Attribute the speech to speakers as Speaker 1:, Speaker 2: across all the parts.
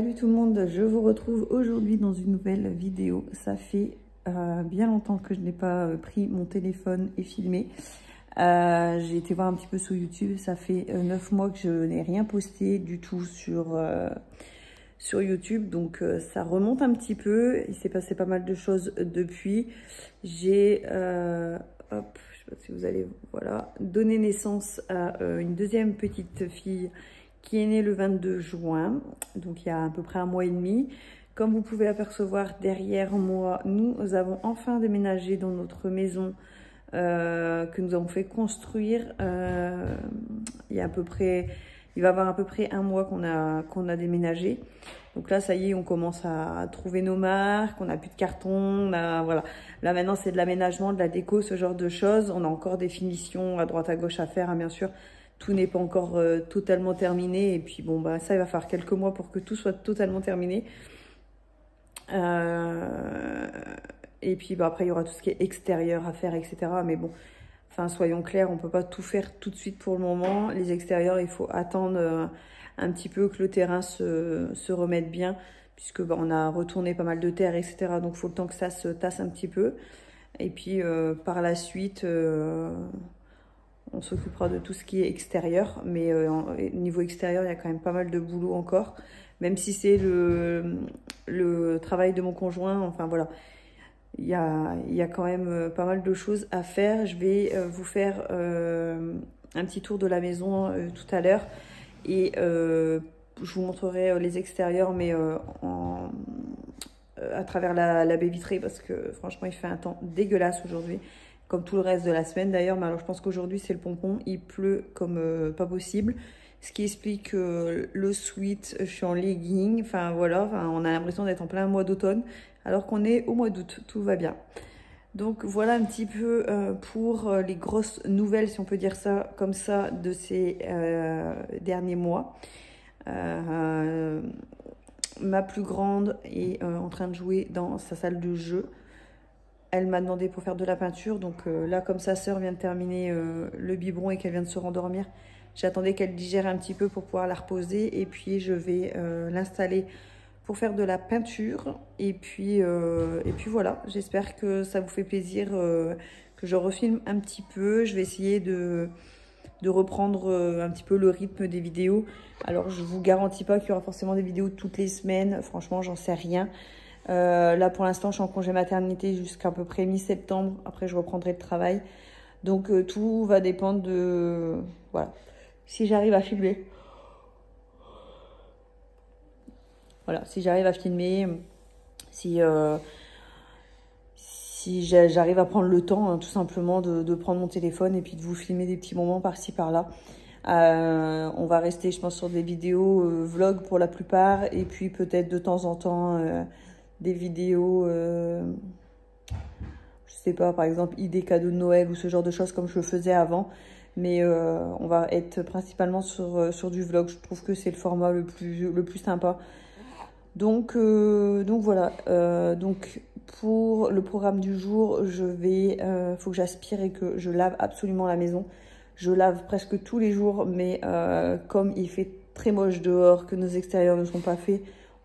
Speaker 1: Salut tout le monde, je vous retrouve aujourd'hui dans une nouvelle vidéo. Ça fait bien longtemps que je n'ai pas pris mon téléphone et filmé. J'ai été voir un petit peu sur YouTube, ça fait 9 mois que je n'ai rien posté du tout sur YouTube. Donc ça remonte un petit peu, il s'est passé pas mal de choses depuis. J'ai, hop, je sais pas si vous allez, voilà, donné naissance à une deuxième petite fille qui est née le 22 juin, donc il y a à peu près un mois et demi. Comme vous pouvez apercevoir derrière moi, nous avons enfin déménagé dans notre maison que nous avons fait construire il y a à peu près, il va y avoir à peu près un mois qu'on a déménagé. Donc là, ça y est, on commence à trouver nos marques, on n'a plus de carton, voilà. Là maintenant, c'est de l'aménagement, de la déco, ce genre de choses. On a encore des finitions à droite à gauche à faire, hein, bien sûr. Tout n'est pas encore totalement terminé. Et puis bon, bah ça, il va falloir quelques mois pour que tout soit totalement terminé. Et puis bah, après, il y aura tout ce qui est extérieur à faire, etc. Mais bon, enfin, soyons clairs, on peut pas tout faire tout de suite pour le moment. Les extérieurs, il faut attendre un petit peu que le terrain se remette bien, puisque bah, on a retourné pas mal de terre, etc. Donc, il faut le temps que ça se tasse un petit peu. Et puis, par la suite... on s'occupera de tout ce qui est extérieur, mais niveau extérieur, il y a quand même pas mal de boulot encore, même si c'est le travail de mon conjoint. Enfin voilà, il y a quand même pas mal de choses à faire. Je vais vous faire un petit tour de la maison tout à l'heure et je vous montrerai les extérieurs, mais à travers la baie vitrée, parce que franchement, il fait un temps dégueulasse aujourd'hui. Comme tout le reste de la semaine d'ailleurs, mais alors je pense qu'aujourd'hui c'est le pompon, il pleut comme pas possible. Ce qui explique que le sweat, je suis en legging, enfin voilà, on a l'impression d'être en plein mois d'automne, alors qu'on est au mois d'août, tout va bien. Donc voilà un petit peu pour les grosses nouvelles, si on peut dire ça comme ça, de ces derniers mois. Ma plus grande est en train de jouer dans sa salle de jeu. Elle m'a demandé pour faire de la peinture, donc là, comme sa sœur vient de terminer le biberon et qu'elle vient de se rendormir, j'attendais qu'elle digère un petit peu pour pouvoir la reposer, et puis je vais l'installer pour faire de la peinture. Et puis voilà, j'espère que ça vous fait plaisir que je refilme un petit peu. Je vais essayer de reprendre un petit peu le rythme des vidéos. Alors, je vous garantis pas qu'il y aura forcément des vidéos toutes les semaines, franchement, j'en sais rien. Là pour l'instant je suis en congé maternité jusqu'à à peu près mi-septembre, après je reprendrai le travail, donc tout va dépendre de, voilà, si j'arrive à filmer, voilà, si j'arrive à filmer, si j'arrive à prendre le temps, hein, tout simplement de prendre mon téléphone et puis de vous filmer des petits moments par-ci par-là. On va rester, je pense, sur des vidéos vlog pour la plupart, et puis peut-être de temps en temps des vidéos, je sais pas, par exemple, idées cadeaux de Noël ou ce genre de choses comme je le faisais avant. Mais on va être principalement sur du vlog. Je trouve que c'est le format le plus sympa. Donc voilà. Donc pour le programme du jour, faut que j'aspire et que je lave absolument la maison. Je lave presque tous les jours, mais comme il fait très moche dehors, que nos extérieurs ne sont pas faits,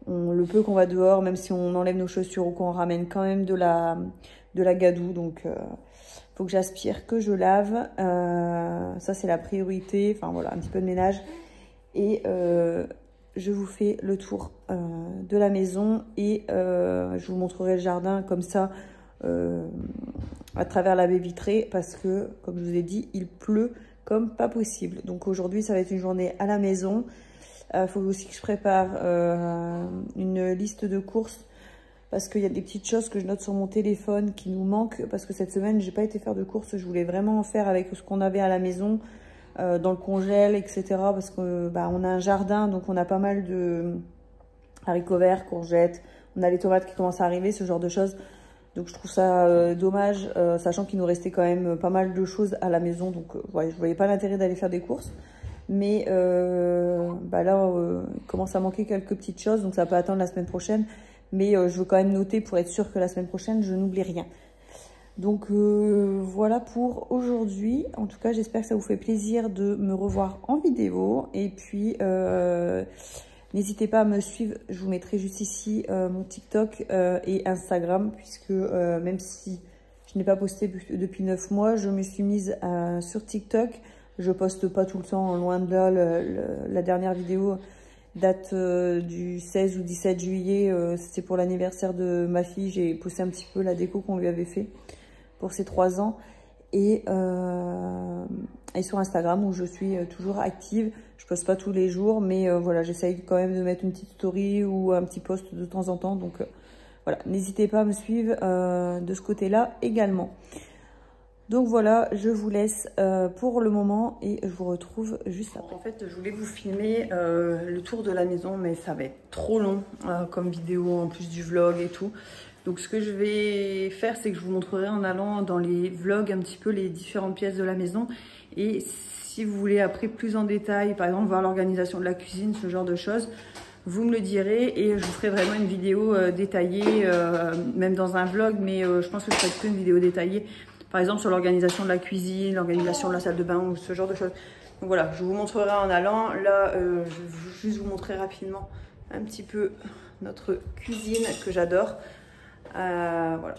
Speaker 1: le peu qu'on va dehors, même si on enlève nos chaussures ou qu'on ramène quand même de la gadoue. Donc, faut que j'aspire, que je lave. Ça, c'est la priorité. Enfin, voilà, un petit peu de ménage. Et je vous fais le tour de la maison. Et je vous montrerai le jardin comme ça, à travers la baie vitrée. Parce que, comme je vous ai dit, il pleut comme pas possible. Donc, aujourd'hui, ça va être une journée à la maison. Faut aussi que je prépare une liste de courses, parce qu'il y a des petites choses que je note sur mon téléphone qui nous manquent, parce que cette semaine j'ai pas été faire de courses. Je voulais vraiment faire avec ce qu'on avait à la maison, dans le congèle, etc. Parce que bah, on a un jardin, donc on a pas mal de haricots verts, courgettes, on a les tomates qui commencent à arriver, ce genre de choses. Donc je trouve ça dommage, sachant qu'il nous restait quand même pas mal de choses à la maison. Donc ouais, je voyais pas l'intérêt d'aller faire des courses. Mais bah là, il commence à manquer quelques petites choses, donc ça peut attendre la semaine prochaine. Mais je veux quand même noter pour être sûre que la semaine prochaine, je n'oublie rien. Donc voilà pour aujourd'hui. En tout cas, j'espère que ça vous fait plaisir de me revoir en vidéo. Et puis, N'hésitez pas à me suivre, je vous mettrai juste ici mon TikTok et Instagram, puisque même si je n'ai pas posté depuis 9 mois, je me suis mise sur TikTok. Je poste pas tout le temps, loin de là. La dernière vidéo date du 16 ou 17 juillet, c'était pour l'anniversaire de ma fille. J'ai posté un petit peu la déco qu'on lui avait fait pour ses 3 ans. Et sur Instagram où je suis toujours active. Je poste pas tous les jours, mais voilà, j'essaye quand même de mettre une petite story ou un petit post de temps en temps. Donc voilà, n'hésitez pas à me suivre de ce côté-là également. Donc voilà, je vous laisse pour le moment et je vous retrouve juste après. En fait, je voulais vous filmer le tour de la maison, mais ça va être trop long comme vidéo, en plus du vlog et tout. Donc ce que je vais faire, c'est que je vous montrerai en allant dans les vlogs un petit peu les différentes pièces de la maison. Et si vous voulez après plus en détail, par exemple voir l'organisation de la cuisine, ce genre de choses, vous me le direz et je vous ferai vraiment une vidéo détaillée, même dans un vlog, mais je pense que je ferai plutôt une vidéo détaillée. Par exemple sur l'organisation de la cuisine, l'organisation de la salle de bain ou ce genre de choses. Donc voilà, je vous montrerai en allant. Là, je vais juste vous montrer rapidement un petit peu notre cuisine que j'adore. Voilà.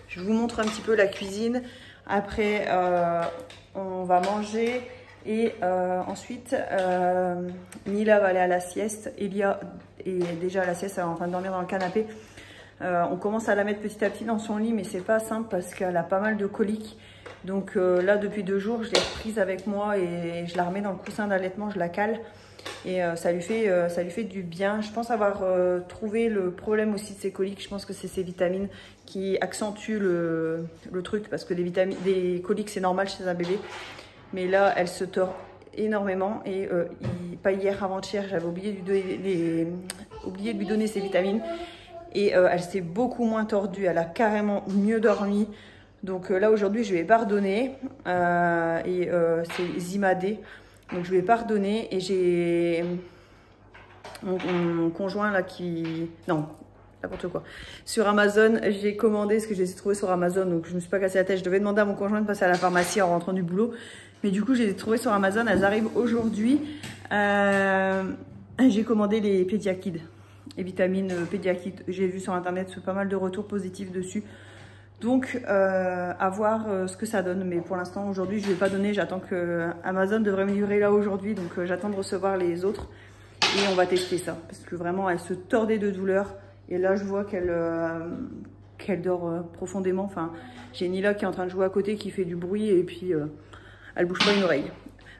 Speaker 1: Je vous montre un petit peu la cuisine. Après, on va manger. Et ensuite, Nila va aller à la sieste. Elia est déjà à la sieste, elle est en train de dormir dans le canapé. On commence à la mettre petit à petit dans son lit, mais c'est pas simple parce qu'elle a pas mal de coliques. Donc là, depuis 2 jours, je l'ai reprise avec moi et je la remets dans le coussin d'allaitement, je la cale. Et ça lui fait du bien. Je pense avoir trouvé le problème aussi de ses coliques. Je pense que c'est ses vitamines qui accentuent le truc. Parce que des coliques, c'est normal chez un bébé. Mais là, elle se tord énormément. Et pas hier, avant-hier, j'avais oublié de lui donner ses vitamines. Et elle s'est beaucoup moins tordue, elle a carrément mieux dormi. Donc là aujourd'hui je lui ai pardonné c'est Zimadé. Donc je lui ai pardonné et j'ai mon conjoint là qui... Non, n'importe quoi. Sur Amazon, j'ai commandé ce que j'ai trouvé sur Amazon, donc je me suis pas cassé la tête. Je devais demander à mon conjoint de passer à la pharmacie en rentrant du boulot. Mais du coup je les ai trouvées sur Amazon, elles arrivent aujourd'hui. J'ai commandé les Pédiakids. Les vitamines Pédiakids, j'ai vu sur internet pas mal de retours positifs dessus. Donc à voir ce que ça donne. Mais pour l'instant aujourd'hui je ne vais pas donner. J'attends que Amazon devrait me livrer là aujourd'hui. Donc j'attends de recevoir les autres. Et on va tester ça. Parce que vraiment elle se tordait de douleur. Et là je vois qu'elle dort profondément. Enfin, j'ai Nila qui est en train de jouer à côté, qui fait du bruit. Et puis elle bouge pas une oreille.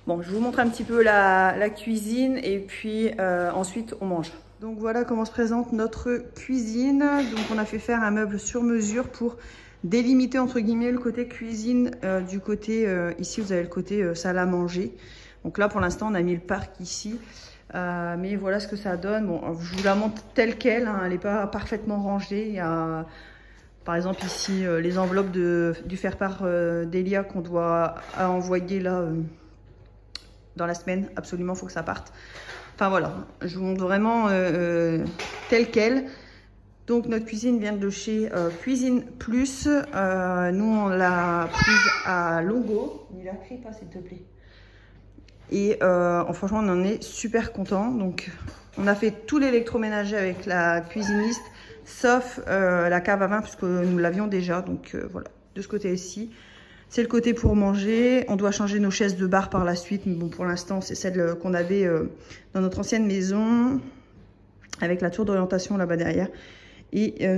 Speaker 1: Bon, je vous montre un petit peu la cuisine. Et puis ensuite on mange. Donc voilà comment se présente notre cuisine. Donc on a fait faire un meuble sur mesure pour délimiter entre guillemets le côté cuisine du côté, ici vous avez le côté salle à manger. Donc là pour l'instant on a mis le parc ici. Mais voilà ce que ça donne. Bon, je vous la montre telle qu'elle, hein, elle n'est pas parfaitement rangée. Il y a par exemple ici les enveloppes du faire-part d'Elia qu'on doit envoyer là dans la semaine. Absolument, il faut que ça parte. Enfin voilà, je vous montre vraiment telle qu'elle. Donc notre cuisine vient de chez Cuisine Plus. Nous on l'a prise à Longo. Il a crie pas s'il te plaît. Et franchement on en est super content. Donc on a fait tout l'électroménager avec la cuisiniste, sauf la cave à vin puisque nous l'avions déjà. Donc voilà, de ce côté-ci. C'est le côté pour manger. On doit changer nos chaises de bar par la suite. Mais bon, pour l'instant, c'est celle qu'on avait dans notre ancienne maison. Avec la tour d'orientation là-bas derrière. Et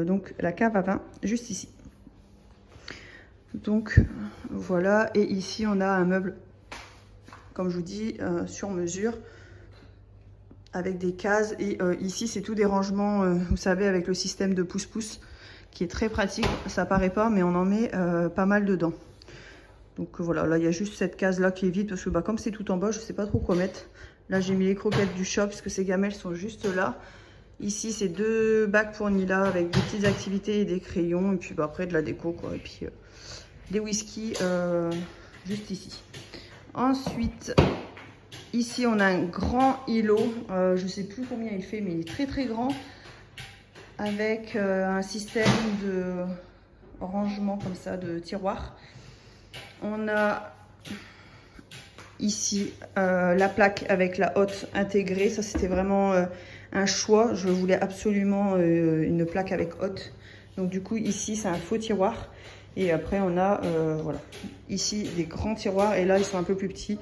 Speaker 1: donc, la cave à vin juste ici. Donc, voilà. Et ici, on a un meuble, comme je vous dis, sur mesure. Avec des cases. Et ici, c'est tout des rangements, vous savez, avec le système de pouce-pouce. Qui est très pratique, ça paraît pas, mais on en met pas mal dedans. Donc voilà, là il y a juste cette case là qui est vide parce que comme c'est tout en bas, je sais pas trop quoi mettre. Là j'ai mis les croquettes du chat puisque ces gamelles sont juste là. Ici c'est 2 bacs pour Nila avec des petites activités et des crayons et puis après de la déco quoi. Et puis des whisky juste ici. Ensuite ici on a un grand îlot, je sais plus combien il fait mais il est très très grand. Avec un système de rangement comme ça, de tiroirs. On a ici la plaque avec la hotte intégrée. Ça, c'était vraiment un choix. Je voulais absolument une plaque avec hotte. Donc du coup, ici, c'est un faux tiroir. Et après, on a, voilà, ici, des grands tiroirs. Et là, ils sont un peu plus petits.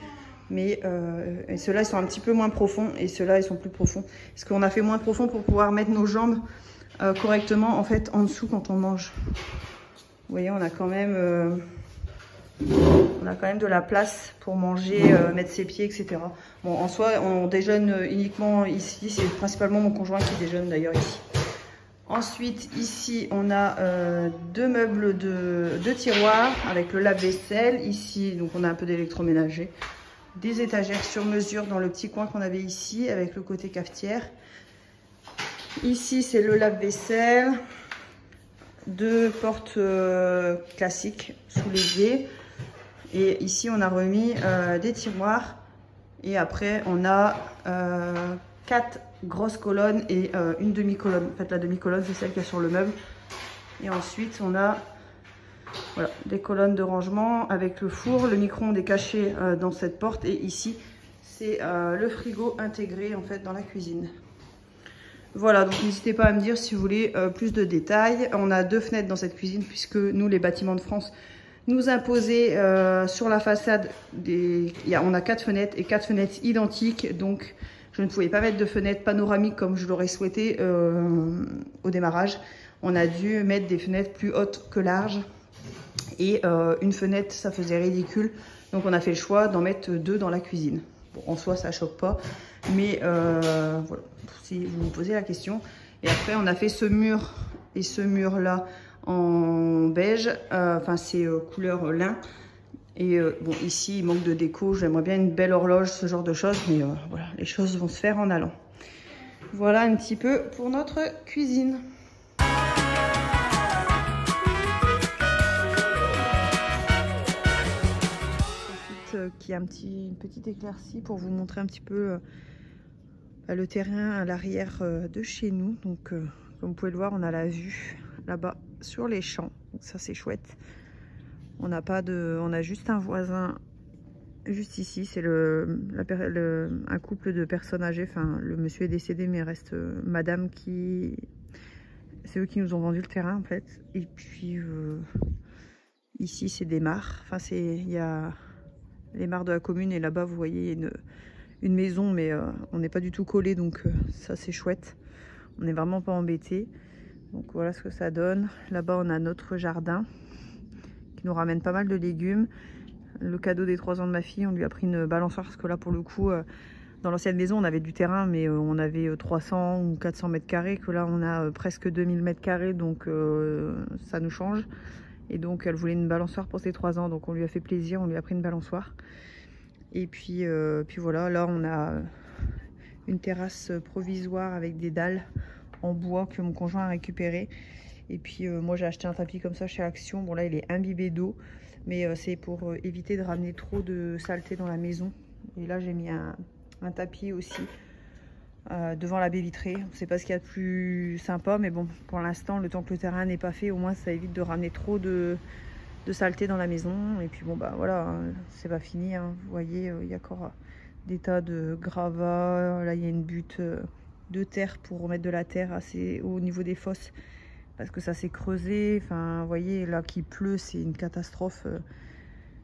Speaker 1: Mais ceux-là, ils sont un petit peu moins profonds. Et ceux-là, ils sont plus profonds. Parce qu'on a fait moins profond pour pouvoir mettre nos jambes correctement, en fait, en dessous quand on mange. Vous voyez, on a quand même de la place pour manger, mettre ses pieds, etc. Bon, en soi, on déjeune uniquement ici. C'est principalement mon conjoint qui déjeune d'ailleurs ici. Ensuite, ici, on a deux meubles de tiroirs avec le lave-vaisselle. Ici, donc on a un peu d'électroménager. Des étagères sur mesure dans le petit coin qu'on avait ici avec le côté cafetière. Ici, c'est le lave-vaisselle. Deux portes classiques soulevées. Et ici, on a remis des tiroirs. Et après, on a 4 grosses colonnes et une demi-colonne. En fait, la demi-colonne, c'est celle qu'il y a sur le meuble. Et ensuite, on a voilà, des colonnes de rangement avec le four. Le micro-ondes est caché dans cette porte. Et ici, c'est le frigo intégré en fait dans la cuisine. Voilà, donc n'hésitez pas à me dire si vous voulez plus de détails. On a 2 fenêtres dans cette cuisine puisque nous, les bâtiments de France, nous imposaient sur la façade, on a 4 fenêtres et 4 fenêtres identiques. Donc, je ne pouvais pas mettre de fenêtres panoramiques comme je l'aurais souhaité au démarrage. On a dû mettre des fenêtres plus hautes que larges. Et une fenêtre, ça faisait ridicule. Donc, on a fait le choix d'en mettre 2 dans la cuisine. Bon, en soi, ça ne choque pas. Mais voilà, si vous vous posez la question. Et après, on a fait ce mur et ce mur-là en beige. Enfin, c'est couleur lin. Et bon, ici, il manque de déco. J'aimerais bien une belle horloge, ce genre de choses. Mais voilà, les choses vont se faire en allant. Voilà un petit peu pour notre cuisine. Qui a une petite éclaircie pour vous montrer un petit peu le terrain à l'arrière de chez nous. Donc comme vous pouvez le voir, on a la vue là-bas sur les champs, donc ça c'est chouette. On a juste un voisin juste ici, c'est un couple de personnes âgées. Enfin, le monsieur est décédé, mais il reste madame c'est eux qui nous ont vendu le terrain en fait. Et puis ici c'est des mares, enfin il y a les mares de la commune, et là-bas vous voyez une maison, mais on n'est pas du tout collé, donc ça c'est chouette, on n'est vraiment pas embêté. Donc voilà ce que ça donne. Là-bas on a notre jardin qui nous ramène pas mal de légumes. Le cadeau des 3 ans de ma fille, on lui a pris une balançoire parce que là pour le coup dans l'ancienne maison on avait du terrain, mais on avait 300 ou 400 mètres carrés, que là on a presque 2000 mètres carrés, donc ça nous change. Et donc elle voulait une balançoire pour ses 3 ans, donc on lui a fait plaisir, on lui a pris une balançoire. Et puis voilà, là on a une terrasse provisoire avec des dalles en bois que mon conjoint a récupéré. Et puis moi j'ai acheté un tapis comme ça chez Action. Bon là il est imbibé d'eau, mais c'est pour éviter de ramener trop de saleté dans la maison. Et là j'ai mis un tapis aussi devant la baie vitrée. C'est pas ce qu'il y a de plus sympa, mais bon, pour l'instant, le temps que le terrain n'est pas fait, au moins ça évite de ramener trop de saleté dans la maison. Et puis bon bah voilà, hein, c'est pas fini, hein. Vous voyez, il y a encore des tas de gravats. Là il y a une butte de terre pour remettre de la terre assez au niveau des fosses, parce que ça s'est creusé. Enfin vous voyez, là qu'il pleut, c'est une catastrophe,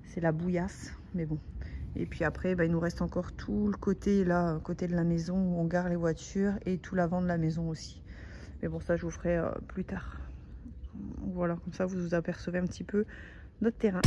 Speaker 1: c'est la bouillasse, mais bon. Et puis après, bah, il nous reste encore tout le côté là, côté de la maison où on gare les voitures, et tout l'avant de la maison aussi. Mais bon, ça je vous ferai plus tard. Voilà, comme ça vous apercevez un petit peu notre terrain.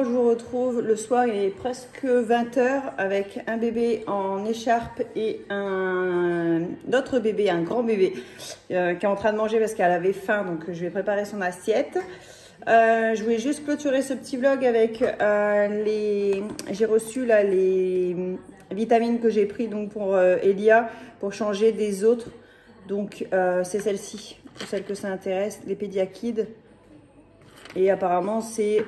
Speaker 1: je vous retrouve le soir, il est presque 20 h avec un bébé en écharpe et un autre bébé, un grand bébé qui est en train de manger parce qu'elle avait faim, donc je vais préparer son assiette. Je voulais juste clôturer ce petit vlog avec j'ai reçu là les vitamines que j'ai pris donc pour Elia pour changer des autres. Donc c'est celle-ci, pour celles que ça intéresse, les Pédiakids. Et apparemment c'est, faut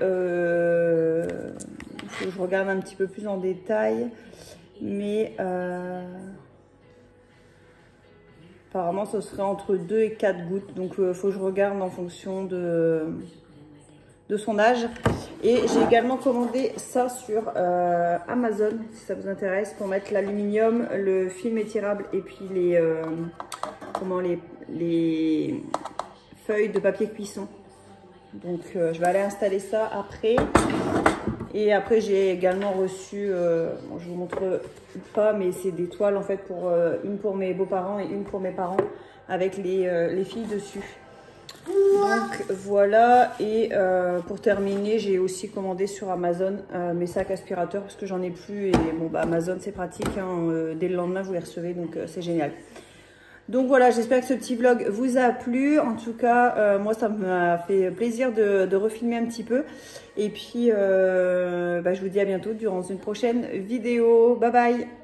Speaker 1: que je regarde un petit peu plus en détail, mais apparemment ce serait entre 2 et 4 gouttes. Donc faut que je regarde en fonction de son âge. Et j'ai également commandé ça sur Amazon, si ça vous intéresse, pour mettre l'aluminium, le film étirable et puis les feuilles de papier cuisson. Donc je vais aller installer ça après. Et après j'ai également reçu, bon, je vous montre pas, mais c'est des toiles en fait, une pour mes beaux-parents et une pour mes parents, avec les filles dessus. Donc voilà, et pour terminer, j'ai aussi commandé sur Amazon mes sacs aspirateurs parce que j'en ai plus. Et bon, bah, Amazon c'est pratique, hein, dès le lendemain vous les recevez, donc c'est génial. Donc voilà, j'espère que ce petit vlog vous a plu. En tout cas, moi ça m'a fait plaisir de refilmer un petit peu. Et puis, bah, je vous dis à bientôt durant une prochaine vidéo. Bye bye!